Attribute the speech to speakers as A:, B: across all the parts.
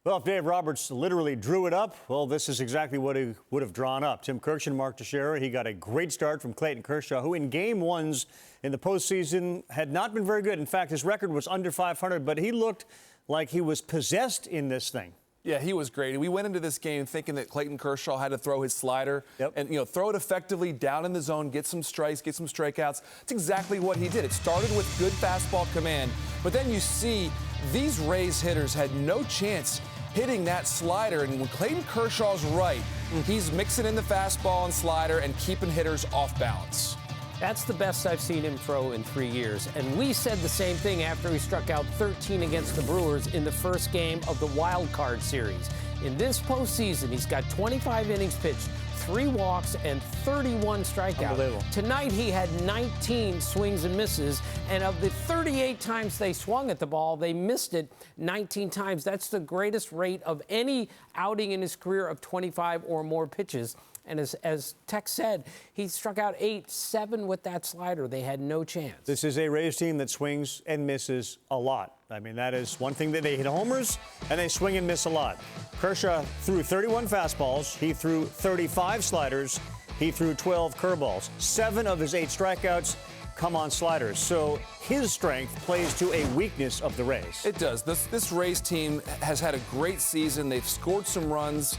A: Well, if Dave Roberts literally drew it up, well, this is exactly what he would have drawn up. Tim Kurkjian, Mark Teixeira, he got a great start from Clayton Kershaw, who in game ones in the postseason had not been very good. In fact, his record was under 500, but he looked like he was possessed in this thing.
B: Yeah, he was great. We went into this game thinking that Clayton Kershaw had to throw his slider and, throw it effectively down in the zone, get some strikes, get some strikeouts. That's exactly what he did. It started with good fastball command, but then you see these Rays hitters had no chance hitting that slider. And when Clayton Kershaw's right, he's mixing in the fastball and slider and keeping hitters off balance.
C: That's the best I've seen him throw in 3 years. And we said the same thing after he struck out 13 against the Brewers in the first game of the wild card series. In this postseason, he's got 25 innings pitched, 3 walks, and 31 strikeouts.
A: Unbelievable.
C: Tonight, he had 19 swings and misses, and of the 38 times they swung at the ball, they missed it 19 times. That's the greatest rate of any outing in his career of 25 or more pitches. And as Tex said, he struck out 7 with that slider. They had no chance.
A: This is a Rays team that swings and misses a lot. I mean, that is one thing that they hit homers and they swing and miss a lot. Kershaw threw 31 fastballs. He threw 35 sliders. He threw 12 curveballs. 7 of his 8 strikeouts come on sliders. So his strength plays to a weakness of the Rays.
B: It does. This Rays team has had a great season. They've scored some runs.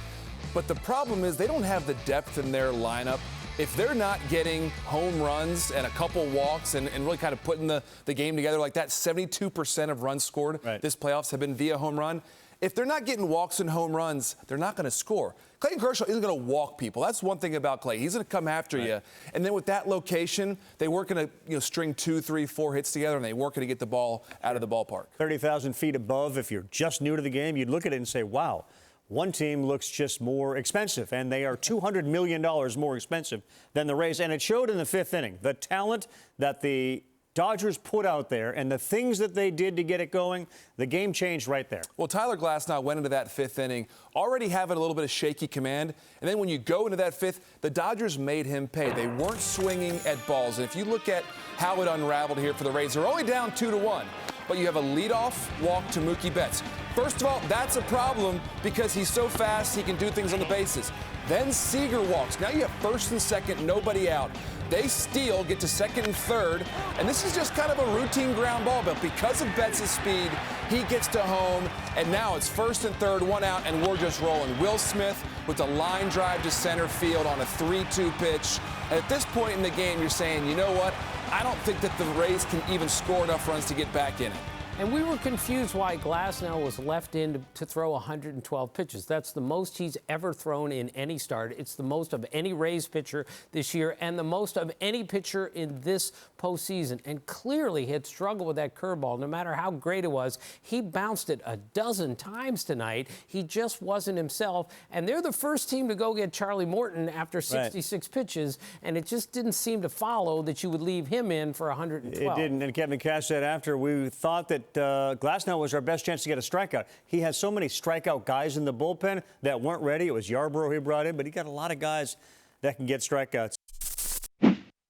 B: But the problem is they don't have the depth in their lineup. If they're not getting home runs and a couple walks and really kind of putting the game together like that, 72% of runs scored this playoffs have been via home run. If they're not getting walks and home runs, they're not going to score. Clayton Kershaw isn't going to walk people. That's one thing about Clay. He's going to come after you. And then with that location, they weren't going to string 2, 3, 4 hits together, and they weren't going to get the ball out of the ballpark.
A: 30,000 feet above, if you're just new to the game, you'd look at it and say, wow. One team looks just more expensive, and they are $200 million more expensive than the Rays. And it showed in the 5th inning. The talent that the Dodgers put out there and the things that they did to get it going, the game changed right there.
B: Well, Tyler Glasnow went into that 5th inning already having a little bit of shaky command. And then when you go into that 5th, the Dodgers made him pay. They weren't swinging at balls. And if you look at how it unraveled here for the Rays, they're only down 2-1. But you have a leadoff walk to Mookie Betts. First of all, that's a problem because he's so fast he can do things on the bases. Then Seager walks. Now you have first and second, nobody out. They steal, get to second and third, and this is just kind of a routine ground ball. But because of Betts' speed, he gets to home, and now it's first and third, 1 out, and we're just rolling. Will Smith with a line drive to center field on a 3-2 pitch. And at this point in the game, you're saying, you know what? I don't think that the Rays can even score enough runs to get back in it.
C: And we were confused why Glasnow was left in to throw 112 pitches. That's the most he's ever thrown in any start. It's the most of any Rays pitcher this year and the most of any pitcher in this postseason. And clearly he had struggled with that curveball. No matter how great it was, he bounced it a dozen times tonight. He just wasn't himself. And they're the first team to go get Charlie Morton after 66 pitches. And it just didn't seem to follow that you would leave him in for 112.
A: It didn't. And Kevin Cash said after, we thought that Glasnow was our best chance to get a strikeout. He has so many strikeout guys in the bullpen that weren't ready. It was Yarbrough he brought in, but he got a lot of guys that can get strikeouts.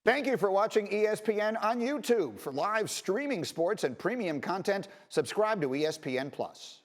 D: Thank you for watching ESPN on YouTube. For live streaming sports and premium content, subscribe to ESPN+.